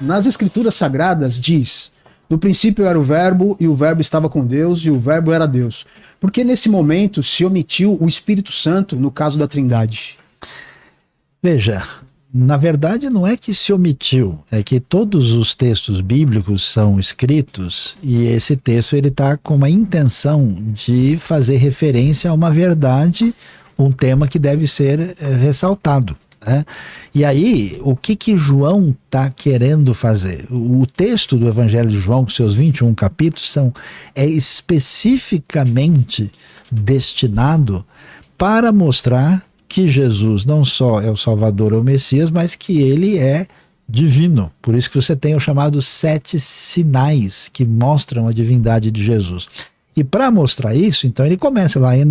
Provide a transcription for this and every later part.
Nas Escrituras Sagradas diz: no princípio era o Verbo, e o Verbo estava com Deus, e o Verbo era Deus. Por que nesse momento se omitiu o Espírito Santo no caso da Trindade? Veja, na verdade não é que se omitiu, é que todos os textos bíblicos são escritos e esse texto ele está com uma intenção de fazer referência a uma verdade, um tema que deve ser ressaltado. Né? E aí, o que João está querendo fazer? O texto do Evangelho de João, com seus 21 capítulos, é especificamente destinado para mostrar que Jesus não só é o Salvador ou o Messias, mas que ele é divino. Por isso que você tem os chamados 7 sinais que mostram a divindade de Jesus. E para mostrar isso, então ele começa lá en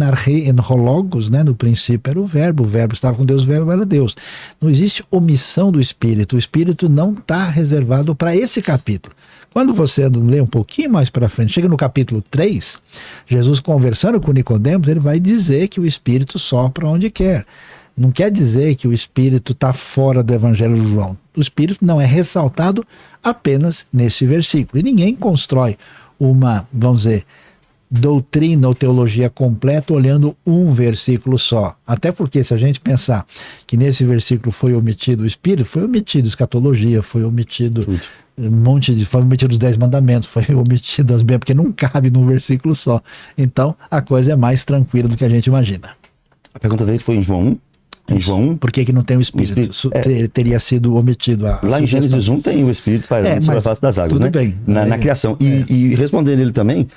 logos, né? No princípio era o Verbo estava com Deus, o Verbo era Deus. Não existe omissão do Espírito, o Espírito não está reservado para esse capítulo. Quando você lê um pouquinho mais para frente, chega no capítulo 3, Jesus conversando com Nicodemos, ele vai dizer que o Espírito sopra onde quer. Não quer dizer que o Espírito está fora do Evangelho de João. O Espírito não é ressaltado apenas nesse versículo. E ninguém constrói uma, vamos dizer, doutrina ou teologia completa olhando um versículo só. Até porque se a gente pensar que nesse versículo foi omitido o Espírito, foi omitido escatologia, foi omitido foi omitido os 10 mandamentos, foi omitido as bênçãos, porque não cabe num versículo só. Então a coisa é mais tranquila do que a gente imagina. A pergunta dele foi em João 1? Em João 1? Por que não tem o Espírito? Teria sido omitido a lá em Gênesis 1 tem o Espírito pairando sobre a face das águas, tudo né? Bem. Na criação. E respondendo ele também,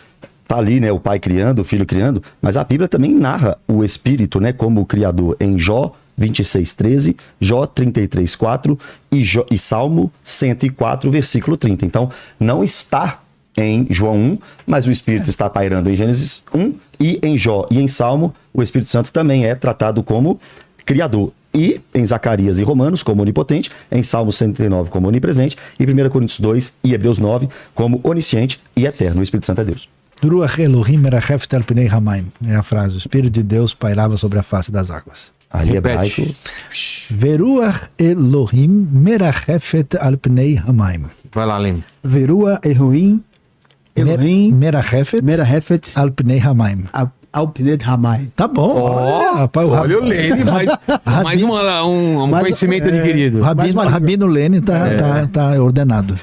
tá ali, né, o pai criando, o filho criando, mas a Bíblia também narra o Espírito, né, como o Criador em Jó 26:13, Jó 33:4 e Salmo 104, versículo 30. Então, não está em João 1, mas o Espírito está pairando em Gênesis 1, e em Jó e em Salmo, o Espírito Santo também é tratado como Criador. E em Zacarias e Romanos, como onipotente, em Salmo 109, como onipresente, e 1 Coríntios 2 e Hebreus 9, como onisciente e eterno. O Espírito Santo é Deus. Ruach Elohim merachef al pnei hamayim. É a frase, o Espírito de Deus pairava sobre a face das águas. Aí hebraico. Veruach Elohim merachefet al pnei hamayim. Vai lá, Lene. Verua Elohim merachefet al pnei hamayim. Ao pnei Hamai. Tá bom. Olha o Lene, mais um conhecimento adquirido. Rabino Lene tá ordenado.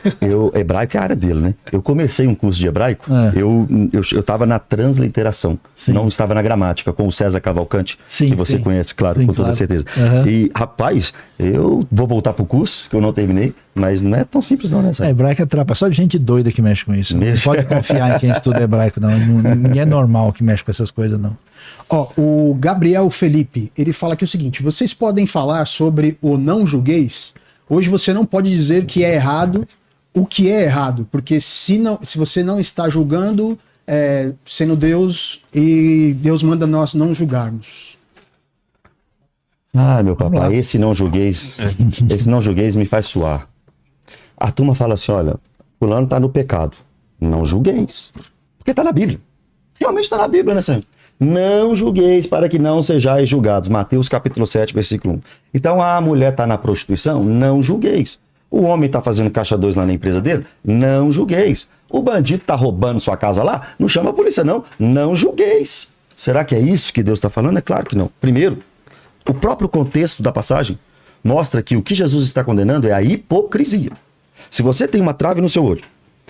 Hebraico é a área dele, né? Eu comecei um curso de hebraico, eu estava na transliteração, não estava na gramática, com o César Cavalcante, que você conhece, claro, com toda certeza. E, rapaz, eu vou voltar pro curso, que eu não terminei, mas não é tão simples não, né? Hebraico é trapa, só de gente doida que mexe com isso. Não pode confiar em quem estuda hebraico, não. Ninguém é normal que mexe com essas coisas, não. O Gabriel Felipe, ele fala aqui o seguinte: vocês podem falar sobre o não julgueis? Hoje você não pode dizer que é errado o que é errado, porque se você não está julgando, sendo Deus, e Deus manda nós não julgarmos. Ah, meu papai, esse não julgueis me faz suar. A turma fala assim, olha, fulano tá no pecado, não julgueis, porque tá na Bíblia. Realmente está na Bíblia, né, Sérgio? Não julgueis para que não sejais julgados. Mateus capítulo 7, versículo 1. Então, a mulher está na prostituição? Não julgueis. O homem está fazendo caixa 2 lá na empresa dele? Não julgueis. O bandido está roubando sua casa lá? Não chama a polícia, não. Não julgueis. Será que é isso que Deus está falando? É claro que não. Primeiro, o próprio contexto da passagem mostra que o que Jesus está condenando é a hipocrisia. Se você tem uma trave no seu olho,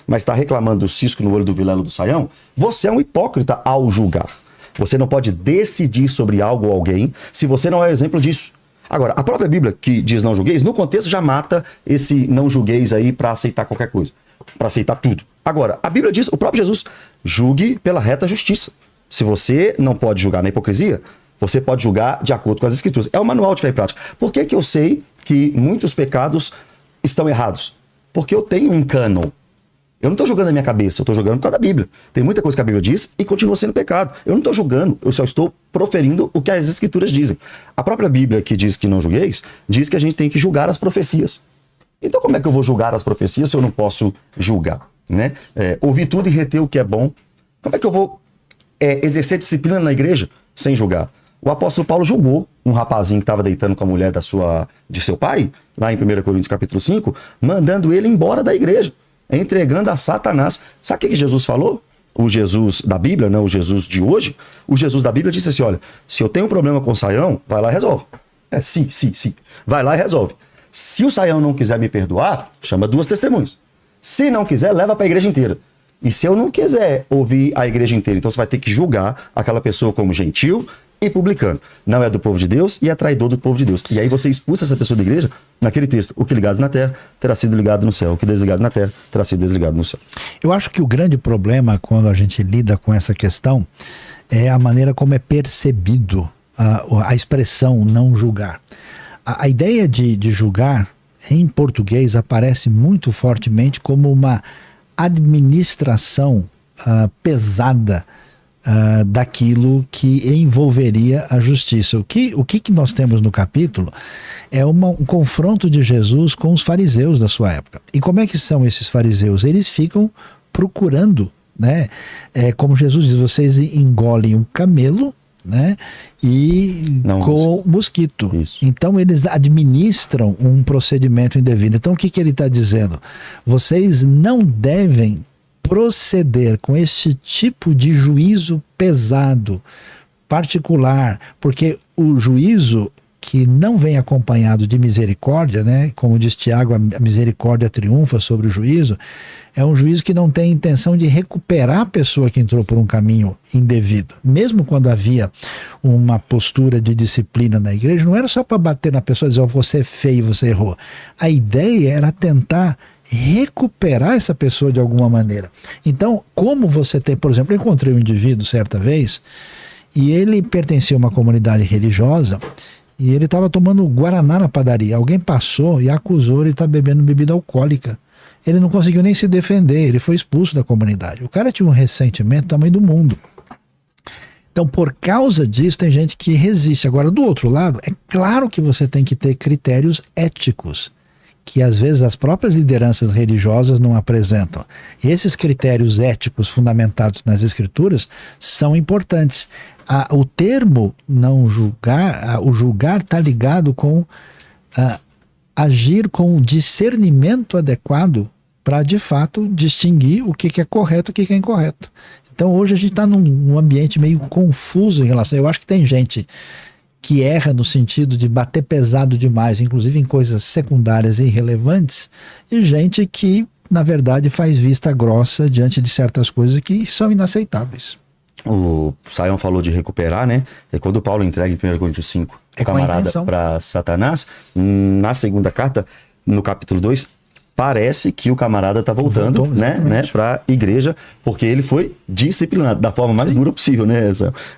mas está reclamando do cisco no olho do vilelo do saião, você é um hipócrita ao julgar. Você não pode decidir sobre algo ou alguém se você não é exemplo disso. Agora, a própria Bíblia que diz não julgueis, no contexto já mata esse não julgueis aí para aceitar qualquer coisa, para aceitar tudo. Agora, a Bíblia diz, o próprio Jesus, julgue pela reta justiça. Se você não pode julgar na hipocrisia, você pode julgar de acordo com as Escrituras. É o manual de fé e prática. Por que eu sei que muitos pecados estão errados? Porque eu tenho um cânon. Eu não estou julgando a minha cabeça, eu estou julgando por causa da Bíblia. Tem muita coisa que a Bíblia diz e continua sendo pecado. Eu não estou julgando, eu só estou proferindo o que as Escrituras dizem. A própria Bíblia que diz que não julgueis, diz que a gente tem que julgar as profecias. Então como é que eu vou julgar as profecias se eu não posso julgar? Né? Ouvir tudo e reter o que é bom. Como é que eu vou exercer disciplina na igreja sem julgar? O apóstolo Paulo julgou um rapazinho que estava deitando com a mulher de seu pai, lá em 1 Coríntios capítulo 5, mandando ele embora da igreja, entregando a Satanás. Sabe o que Jesus falou? O Jesus da Bíblia, não o Jesus de hoje. O Jesus da Bíblia disse assim, olha, se eu tenho um problema com o Saião, vai lá e resolve. Sim. Vai lá e resolve. Se o Saião não quiser me perdoar, chama 2 testemunhas. Se não quiser, leva para a igreja inteira. E se eu não quiser ouvir a igreja inteira, então você vai ter que julgar aquela pessoa como gentil e publicano. Não é do povo de Deus e é traidor do povo de Deus. E aí você expulsa essa pessoa da igreja naquele texto. O que ligados na terra terá sido ligado no céu. O que desligado na terra terá sido desligado no céu. Eu acho que o grande problema quando a gente lida com essa questão é a maneira como é percebido a expressão não julgar. A ideia de julgar em português aparece muito fortemente como uma administração pesada daquilo que envolveria a justiça. O que nós temos no capítulo é um confronto de Jesus com os fariseus da sua época. E como é que são esses fariseus? Eles ficam procurando, né? Como Jesus diz, vocês engolem um camelo, né? E não, com mosquito. Isso. Então eles administram um procedimento indevido. Então o que ele está dizendo? Vocês não devem proceder com esse tipo de juízo pesado, particular, porque o juízo que não vem acompanhado de misericórdia, né? Como diz Tiago, a misericórdia triunfa sobre o juízo, é um juízo que não tem intenção de recuperar a pessoa que entrou por um caminho indevido. Mesmo quando havia uma postura de disciplina na igreja, não era só para bater na pessoa e dizer, você é feio, você errou. A ideia era tentar recuperar essa pessoa de alguma maneira. Então, como você tem, por exemplo, eu encontrei um indivíduo certa vez e ele pertencia a uma comunidade religiosa e ele estava tomando guaraná na padaria. Alguém passou e acusou ele de estar bebendo bebida alcoólica. Ele não conseguiu nem se defender, ele foi expulso da comunidade. O cara tinha um ressentimento do tamanho do mundo. Então, por causa disso, tem gente que resiste. Agora, do outro lado, é claro que você tem que ter critérios éticos, que às vezes as próprias lideranças religiosas não apresentam. E esses critérios éticos fundamentados nas escrituras são importantes. O termo não julgar, o julgar está ligado com agir com discernimento adequado para, de fato, distinguir o que é correto e o que é incorreto. Então, hoje a gente está num ambiente meio confuso em relação... Eu acho que tem gente que erra no sentido de bater pesado demais, inclusive em coisas secundárias e irrelevantes, e gente que, na verdade, faz vista grossa diante de certas coisas que são inaceitáveis. O Saião falou de recuperar, né? É quando Paulo entrega em 1 Coríntios 5 o camarada para Satanás, na segunda carta, no capítulo 2, parece que o camarada está voltando, né, para a igreja, porque ele foi disciplinado da forma mais dura possível, né?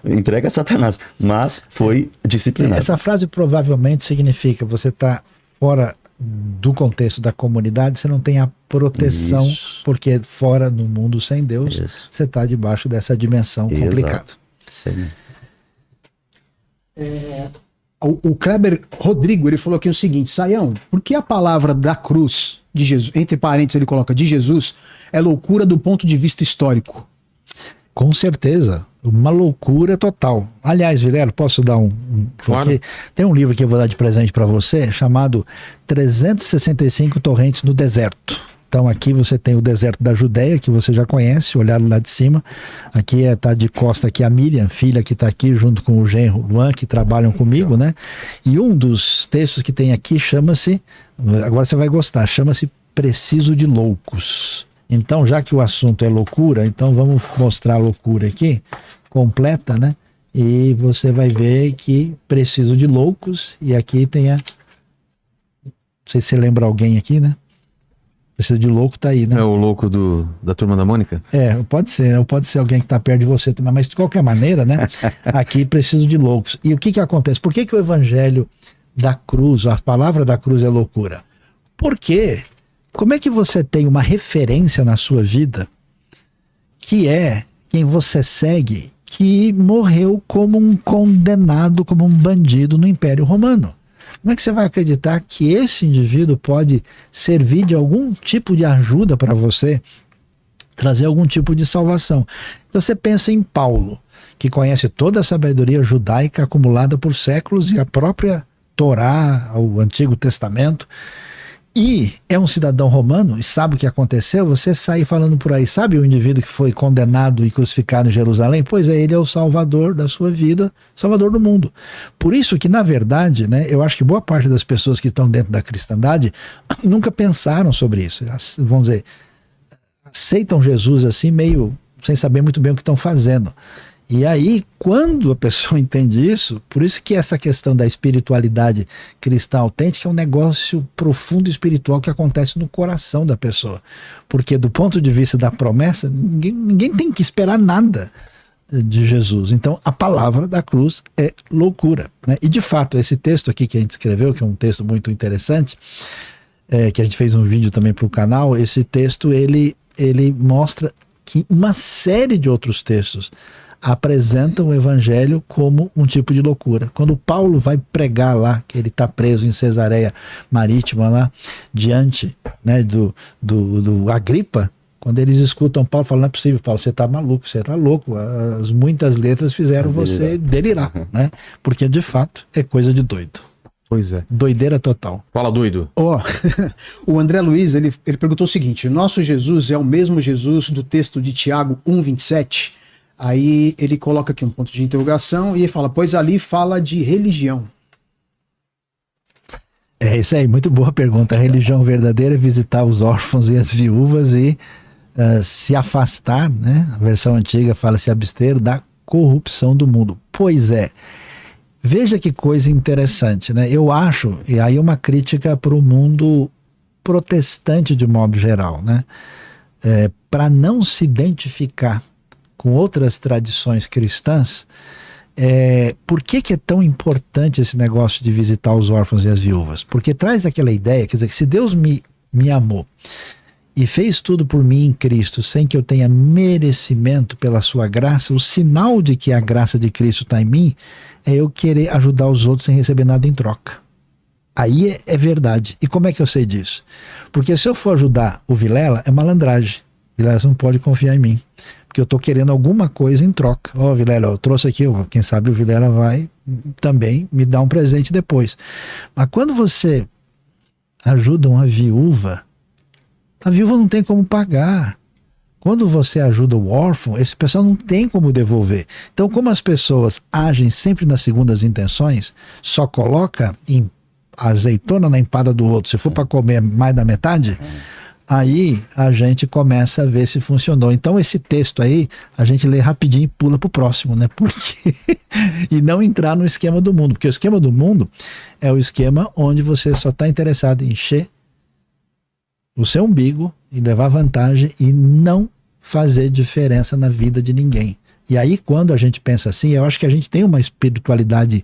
Entrega a Satanás, mas foi disciplinado. Essa frase provavelmente significa você está fora do contexto da comunidade, você não tem a proteção, porque fora no mundo sem Deus, você está debaixo dessa dimensão complicada. Sim. O Kleber Rodrigo, ele falou aqui o seguinte: Saião, por que a palavra da cruz de Jesus, entre parênteses ele coloca de Jesus, é loucura do ponto de vista histórico? Com certeza, uma loucura total. Aliás, Vilela, posso dar claro. Aqui? Tem um livro que eu vou dar de presente para você, chamado 365 Torrentes no Deserto. Então aqui você tem o deserto da Judéia, que você já conhece, olhado lá de cima. Aqui está de costa aqui a Miriam, filha que está aqui junto com o genro Luan, que trabalham comigo, né? E um dos textos que tem aqui chama-se, agora você vai gostar, chama-se Preciso de Loucos. Então, já que o assunto é loucura, então vamos mostrar a loucura aqui, completa, né? E você vai ver que Preciso de Loucos, e aqui tem a... Não sei se você lembra alguém aqui, né? Preciso de louco tá aí, né? É o louco da Turma da Mônica? Pode ser, ou pode ser alguém que tá perto de você também, mas de qualquer maneira, né? Aqui Preciso de Loucos. E o que acontece? Por que o evangelho da cruz, a palavra da cruz é loucura? Porque como é que você tem uma referência na sua vida que é quem você segue, que morreu como um condenado, como um bandido no Império Romano? Como é que você vai acreditar que esse indivíduo pode servir de algum tipo de ajuda para você, trazer algum tipo de salvação? Então você pensa em Paulo. que conhece toda a sabedoria judaica acumulada por séculos e a própria Torá, o Antigo Testamento, e é um cidadão romano e sabe o que aconteceu, você sair falando por aí, sabe o indivíduo que foi condenado e crucificado em Jerusalém? Pois é, ele é o salvador da sua vida, salvador do mundo. Por isso que, na verdade, né, eu acho que boa parte das pessoas que estão dentro da cristandade nunca pensaram sobre isso. Vamos dizer, aceitam Jesus assim meio sem saber muito bem o que estão fazendo. E aí, quando a pessoa entende isso, por isso que essa questão da espiritualidade cristã autêntica é um negócio profundo espiritual que acontece no coração da pessoa. Porque do ponto de vista da promessa, ninguém tem que esperar nada de Jesus. Então, a palavra da cruz é loucura, né? E de fato, esse texto aqui que a gente escreveu, que é um texto muito interessante, que a gente fez um vídeo também para o canal, esse texto ele mostra que uma série de outros textos apresentam o evangelho como um tipo de loucura. Quando Paulo vai pregar lá, que ele está preso em Cesareia Marítima lá, diante, né, do Agripa, quando eles escutam Paulo, falam, não é possível, Paulo, você está maluco, você está louco, as muitas letras fizeram você delirar, né? Porque de fato é coisa de doido. Pois é. Doideira total. Fala, doido. O André Luiz, ele perguntou o seguinte: nosso Jesus é o mesmo Jesus do texto de Tiago 1,27? Aí ele coloca aqui um ponto de interrogação e ele fala, pois ali fala de religião. É isso aí, muito boa pergunta. A religião verdadeira é visitar os órfãos e as viúvas e se afastar, né? A versão antiga fala se abster da corrupção do mundo. Pois é. Veja que coisa interessante, né? Eu acho, e aí uma crítica para o mundo protestante de modo geral, né? Para não se identificar com outras tradições cristãs, por que é tão importante esse negócio de visitar os órfãos e as viúvas? Porque traz aquela ideia, quer dizer, que se Deus me amou e fez tudo por mim em Cristo, sem que eu tenha merecimento pela sua graça, o sinal de que a graça de Cristo está em mim é eu querer ajudar os outros sem receber nada em troca. Aí é verdade. E como é que eu sei disso? Porque se eu for ajudar o Vilela, é malandragem. Vilela, você não pode confiar em mim, porque eu estou querendo alguma coisa em troca. Vilela, eu trouxe aqui, quem sabe o Vilela vai também me dar um presente depois. Mas quando você ajuda uma viúva, a viúva não tem como pagar. Quando você ajuda o órfão, esse pessoal não tem como devolver. Então, como as pessoas agem sempre nas segundas intenções, só coloca azeitona na empada do outro, se for para comer mais da metade, aí a gente começa a ver se funcionou. Então esse texto aí, a gente lê rapidinho e pula pro próximo, né? Porque e não entrar no esquema do mundo, porque o esquema do mundo é o esquema onde você só está interessado em encher o seu umbigo e levar vantagem e não fazer diferença na vida de ninguém. E aí quando a gente pensa assim, eu acho que a gente tem uma espiritualidade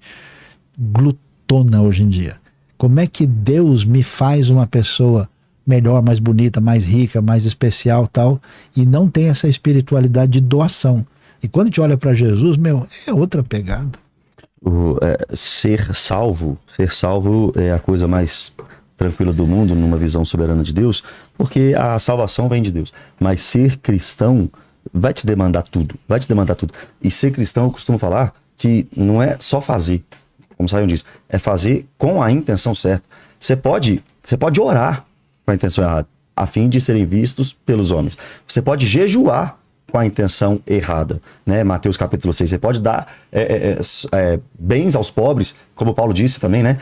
glutona hoje em dia. Como é que Deus me faz uma pessoa melhor, mais bonita, mais rica, mais especial, tal, e não tem essa espiritualidade de doação. E quando a gente olha para Jesus, é outra pegada. Ser salvo é a coisa mais tranquila do mundo, numa visão soberana de Deus, porque a salvação vem de Deus. Mas ser cristão vai te demandar tudo, E ser cristão, eu costumo falar que não é só fazer, como Sayão diz, é fazer com a intenção certa. Você pode orar com a intenção errada, a fim de serem vistos pelos homens. Você pode jejuar com a intenção errada, né? Mateus capítulo 6, você pode dar bens aos pobres, como Paulo disse também, né?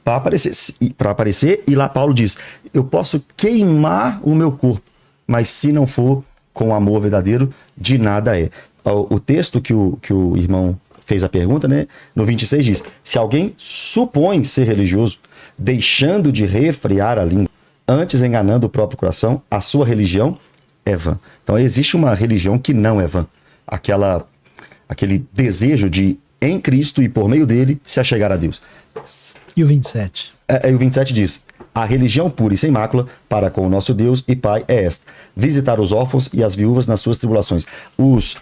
Para aparecer, e lá Paulo diz, eu posso queimar o meu corpo, mas se não for com amor verdadeiro, de nada é. O texto que o irmão fez a pergunta, né? No 26 diz, se alguém supõe ser religioso, deixando de refrear a língua, antes enganando o próprio coração, a sua religião é vã. Então existe uma religião que não é vã. Aquele desejo de, em Cristo e por meio dele, se achegar a Deus. E o 27? O 27 diz, a religião pura e sem mácula para com o nosso Deus e Pai é esta, visitar os órfãos e as viúvas nas suas tribulações.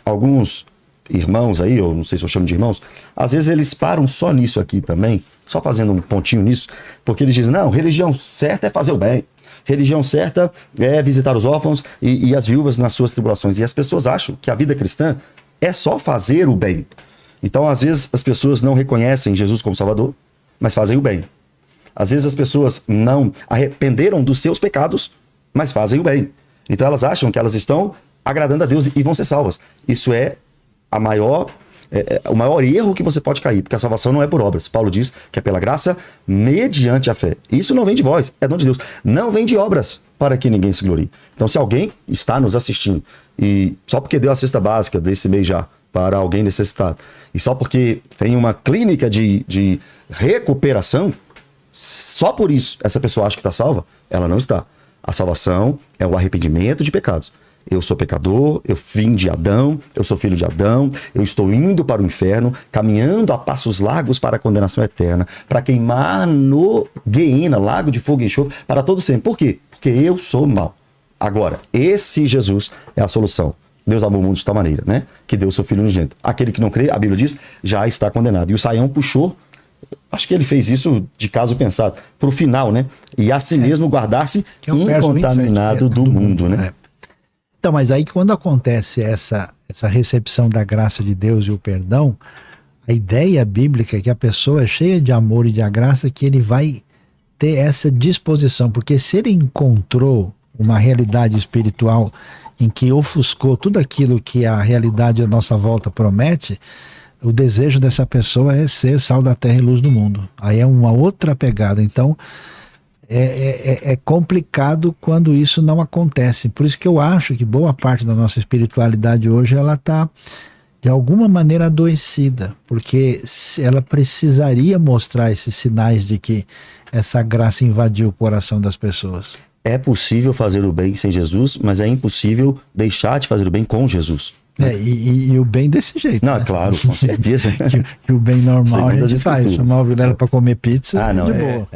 Alguns irmãos aí, eu não sei se eu chamo de irmãos, às vezes eles param só nisso aqui também, só fazendo um pontinho nisso, porque eles dizem, não, religião certa é fazer o bem. Religião certa é visitar os órfãos e as viúvas nas suas tribulações. E as pessoas acham que a vida cristã é só fazer o bem. Então, às vezes, as pessoas não reconhecem Jesus como Salvador, mas fazem o bem. Às vezes, as pessoas não arrependeram dos seus pecados, mas fazem o bem. Então, elas acham que elas estão agradando a Deus e vão ser salvas. Isso é o maior erro que você pode cair, porque a salvação não é por obras. Paulo diz que é pela graça mediante a fé. Isso não vem de vós, é dom de Deus. Não vem de obras para que ninguém se glorie. Então, se alguém está nos assistindo e só porque deu a cesta básica desse mês já para alguém necessitado, e só porque tem uma clínica de recuperação, só por isso essa pessoa acha que está salva, ela não está. A salvação é o arrependimento de pecados. Eu sou pecador, eu vim de Adão, eu sou filho de Adão, eu estou indo para o inferno, caminhando a passos largos para a condenação eterna, para queimar no Guiena, lago de fogo e enxofre, para todo sempre. Por quê? Porque eu sou mau. Agora, esse Jesus é a solução. Deus amou o mundo de tal maneira, né? Que deu o seu filho unigênito. Aquele que não crê, a Bíblia diz, já está condenado. E o Saião puxou, acho que ele fez isso de caso pensado, para o final, né? E a si mesmo guardar-se incontaminado do mundo, né? Então, mas aí quando acontece essa recepção da graça de Deus e o perdão, a ideia bíblica é que a pessoa é cheia de amor e de graça, que ele vai ter essa disposição, porque se ele encontrou uma realidade espiritual em que ofuscou tudo aquilo que a realidade à nossa volta promete, o desejo dessa pessoa é ser sal da terra e luz do mundo. Aí é uma outra pegada. Então, é complicado quando isso não acontece. Por isso que eu acho que boa parte da nossa espiritualidade hoje, ela está, de alguma maneira, adoecida. Porque ela precisaria mostrar esses sinais de que essa graça invadiu o coração das pessoas. É possível fazer o bem sem Jesus, mas é impossível deixar de fazer o bem com Jesus. E o bem desse jeito. Não, né? Claro, com certeza. que o bem normal Segundo a gente faz. Chamar o Vilela para comer pizza, não, de boa.